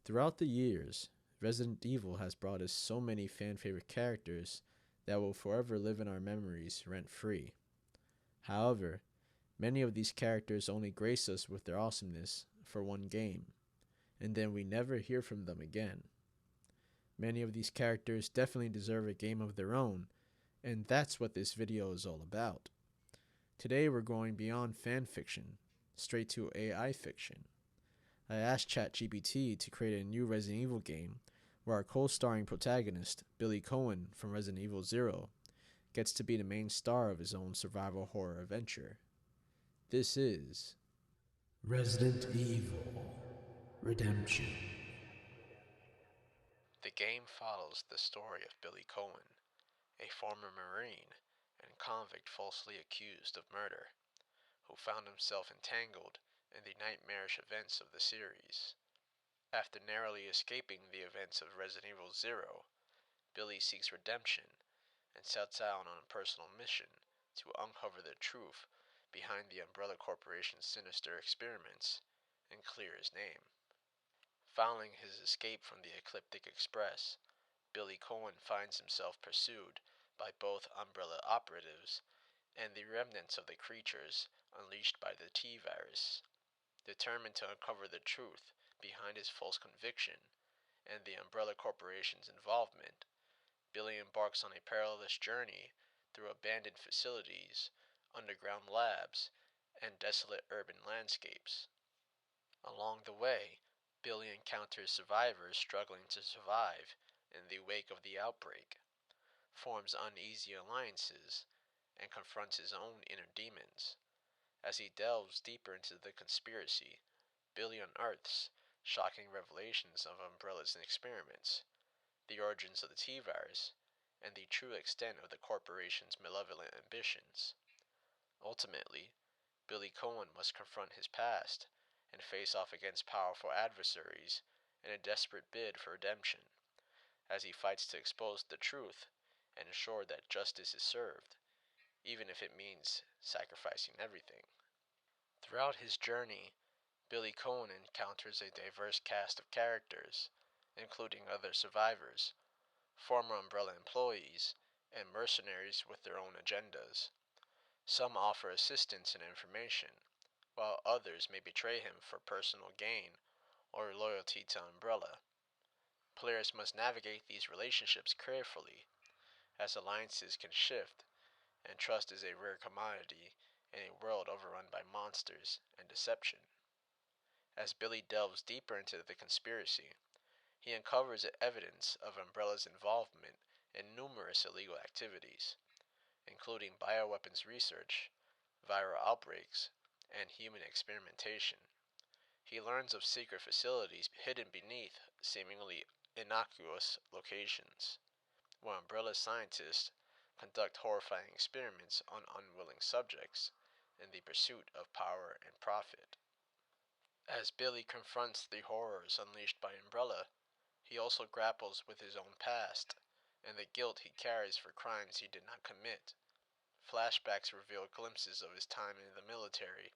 Throughout the years, Resident Evil has brought us so many fan favorite characters that will forever live in our memories rent free. However, many of these characters only grace us with their awesomeness for one game, and then we never hear from them again. Many of these characters definitely deserve a game of their own, and that's what this video is all about. Today we're going beyond fan fiction, straight to AI fiction. I asked ChatGPT to create a new Resident Evil game where our co-starring protagonist, Billy Coen from Resident Evil Zero, gets to be the main star of his own survival horror adventure. This is Resident Evil Redemption. The game follows the story of Billy Coen, a former Marine and convict falsely accused of murder, who found himself entangled in the nightmarish events of the series. After narrowly escaping the events of Resident Evil Zero, Billy seeks redemption and sets out on a personal mission to uncover the truth behind the Umbrella Corporation's sinister experiments and clear his name. Following his escape from the Ecliptic Express, Billy Coen finds himself pursued by both Umbrella operatives and the remnants of the creatures unleashed by the T-Virus. Determined to uncover the truth behind his false conviction and the Umbrella Corporation's involvement, Billy embarks on a perilous journey through abandoned facilities, underground labs, and desolate urban landscapes. Along the way, Billy encounters survivors struggling to survive in the wake of the outbreak, forms uneasy alliances, and confronts his own inner demons. As he delves deeper into the conspiracy, Billy unearths shocking revelations of Umbrella's experiments, the origins of the T-Virus, and the true extent of the corporation's malevolent ambitions. Ultimately, Billy Coen must confront his past and face off against powerful adversaries in a desperate bid for redemption, as he fights to expose the truth and ensure that justice is served, even if it means sacrificing everything. Throughout his journey, Billy Coen encounters a diverse cast of characters, including other survivors, former Umbrella employees, and mercenaries with their own agendas. Some offer assistance and information, while others may betray him for personal gain or loyalty to Umbrella. Players must navigate these relationships carefully, as alliances can shift, and trust is a rare commodity in a world overrun by monsters and deception. As Billy delves deeper into the conspiracy, he uncovers evidence of Umbrella's involvement in numerous illegal activities, including bioweapons research, viral outbreaks, and human experimentation. He learns of secret facilities hidden beneath seemingly innocuous locations, where Umbrella scientists conduct horrifying experiments on unwilling subjects in the pursuit of power and profit. As Billy confronts the horrors unleashed by Umbrella, he also grapples with his own past and the guilt he carries for crimes he did not commit. Flashbacks reveal glimpses of his time in the military,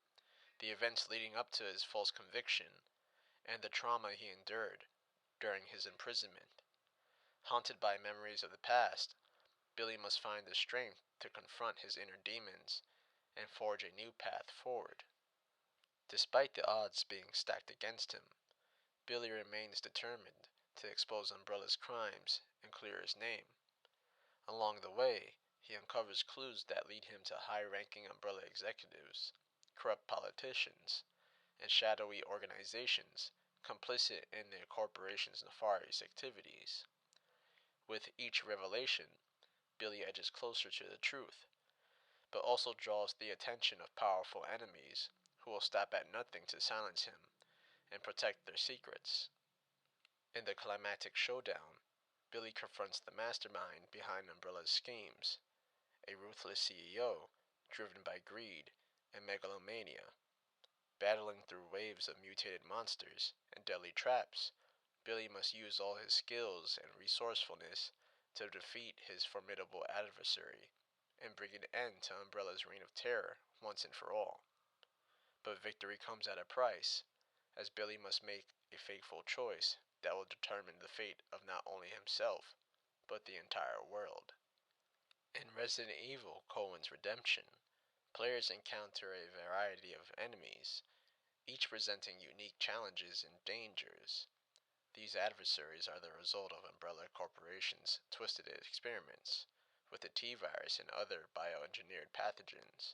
the events leading up to his false conviction, and the trauma he endured during his imprisonment. Haunted by memories of the past, Billy must find the strength to confront his inner demons and forge a new path forward. Despite the odds being stacked against him, Billy remains determined to expose Umbrella's crimes and clear his name. Along the way, he uncovers clues that lead him to high-ranking Umbrella executives, corrupt politicians, and shadowy organizations complicit in the corporation's nefarious activities. With each revelation, Billy edges closer to the truth, but also draws the attention of powerful enemies who will stop at nothing to silence him and protect their secrets. In the climactic showdown, Billy confronts the mastermind behind Umbrella's schemes, a ruthless CEO driven by greed and megalomania. Battling through waves of mutated monsters and deadly traps, Billy must use all his skills and resourcefulness to defeat his formidable adversary and bring an end to Umbrella's reign of terror once and for all. But victory comes at a price, as Billy must make a fateful choice that will determine the fate of not only himself, but the entire world. In Resident Evil Coen's Redemption, players encounter a variety of enemies, each presenting unique challenges and dangers. These adversaries are the result of Umbrella Corporation's twisted experiments with the T-virus and other bioengineered pathogens.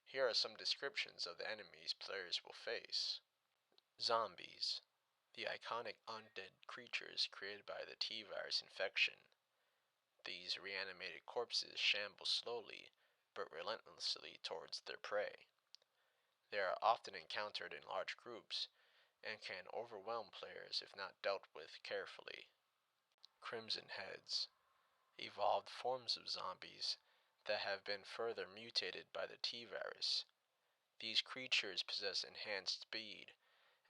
Here are some descriptions of the enemies players will face. Zombies. The iconic undead creatures created by the T-virus infection. These reanimated corpses shamble slowly but relentlessly towards their prey. They are often encountered in large groups and can overwhelm players if not dealt with carefully. Crimson Heads. Evolved forms of zombies that have been further mutated by the T-virus. These creatures possess enhanced speed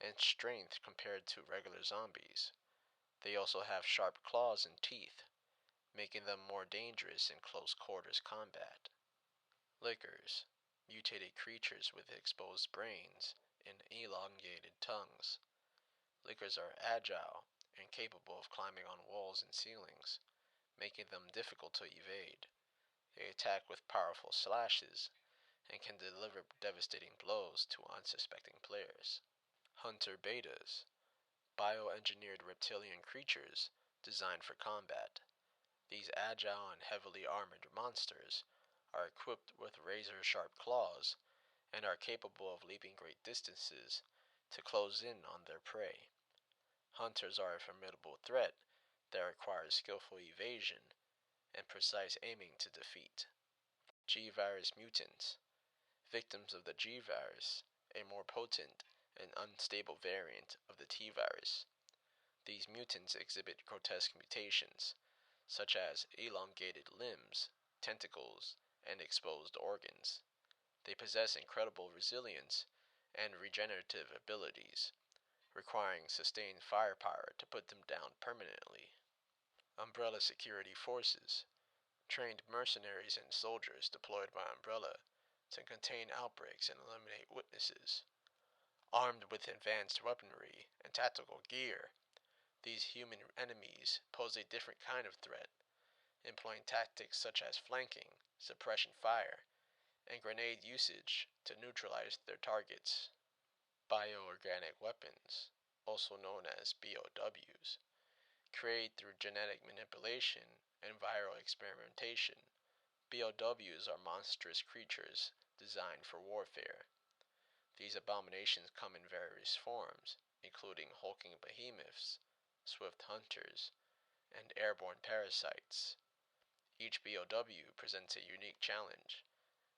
and strength compared to regular zombies. They also have sharp claws and teeth, making them more dangerous in close quarters combat. Lickers. Mutated creatures with exposed brains and elongated tongues. Lickers are agile and capable of climbing on walls and ceilings, making them difficult to evade. They attack with powerful slashes and can deliver devastating blows to unsuspecting players. Hunter Betas. Bioengineered reptilian creatures designed for combat. These agile and heavily armored monsters are equipped with razor-sharp claws and are capable of leaping great distances to close in on their prey. Hunters are a formidable threat that requires skillful evasion and precise aiming to defeat. G-virus mutants. Victims of the G-virus, a more potent and unstable variant of the T-virus. These mutants exhibit grotesque mutations, such as elongated limbs, tentacles, and exposed organs. They possess incredible resilience and regenerative abilities, requiring sustained firepower to put them down permanently. Umbrella Security Forces. Trained mercenaries and soldiers deployed by Umbrella to contain outbreaks and eliminate witnesses. Armed with advanced weaponry and tactical gear, these human enemies pose a different kind of threat, employing tactics such as flanking, suppression fire, and grenade usage to neutralize their targets. Bioorganic weapons, also known as BOWs, created through genetic manipulation and viral experimentation. BOWs are monstrous creatures designed for warfare. These abominations come in various forms, including hulking behemoths, swift hunters, and airborne parasites. Each BOW presents a unique challenge,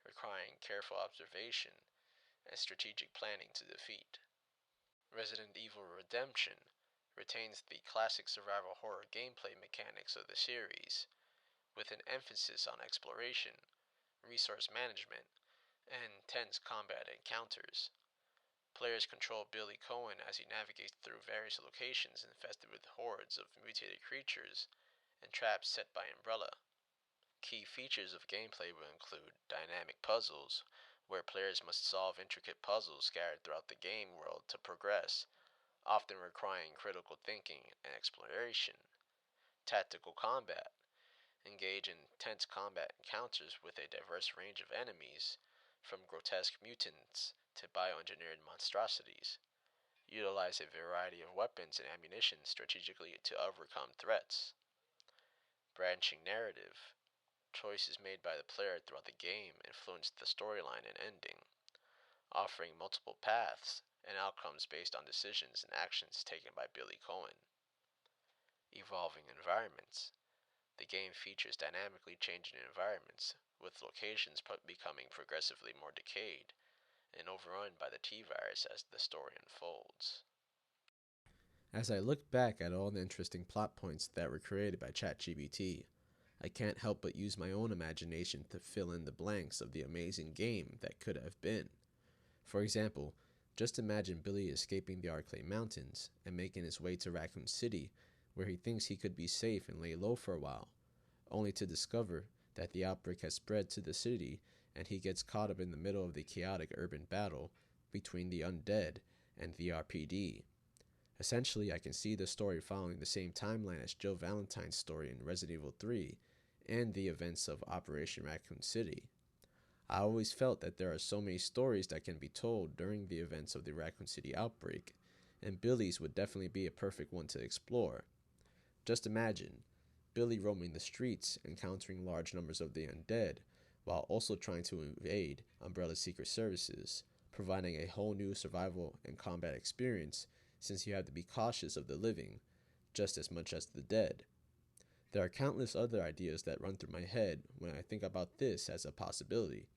requiring careful observation and strategic planning to defeat. Resident Evil Redemption retains the classic survival horror gameplay mechanics of the series, with an emphasis on exploration, resource management, and intense combat encounters. Players control Billy Coen as he navigates through various locations infested with hordes of mutated creatures and traps set by Umbrella. Key features of gameplay will include dynamic puzzles, where players must solve intricate puzzles scattered throughout the game world to progress, often requiring critical thinking and exploration. Tactical combat. Engage in intense combat encounters with a diverse range of enemies, from grotesque mutants to bioengineered monstrosities. Utilize a variety of weapons and ammunition strategically to overcome threats. Branching narrative. Choices made by the player throughout the game influence the storyline and ending, offering multiple paths and outcomes based on decisions and actions taken by Billy Coen. Evolving environments. The game features dynamically changing environments, with locations becoming progressively more decayed and overrun by the T-virus as the story unfolds. As I look back at all the interesting plot points that were created by ChatGPT, I can't help but use my own imagination to fill in the blanks of the amazing game that could have been. For example, just imagine Billy escaping the Arclay Mountains and making his way to Raccoon City, where he thinks he could be safe and lay low for a while, only to discover that the outbreak has spread to the city and he gets caught up in the middle of the chaotic urban battle between the undead and the RPD. Essentially, I can see the story following the same timeline as Joe Valentine's story in Resident Evil 3 and the events of Operation Raccoon City. I always felt that there are so many stories that can be told during the events of the Raccoon City outbreak, and Billy's would definitely be a perfect one to explore. Just imagine Billy roaming the streets, encountering large numbers of the undead, while also trying to evade Umbrella's secret services, providing a whole new survival and combat experience since you have to be cautious of the living just as much as the dead. There are countless other ideas that run through my head when I think about this as a possibility.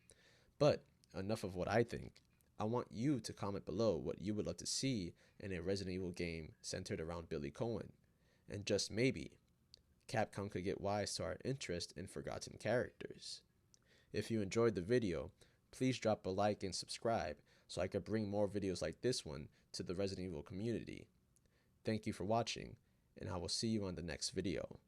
But enough of what I think. I want you to comment below what you would love to see in a Resident Evil game centered around Billy Coen. And just maybe, Capcom could get wise to our interest in forgotten characters. If you enjoyed the video, please drop a like and subscribe so I could bring more videos like this one to the Resident Evil community. Thank you for watching, and I will see you on the next video.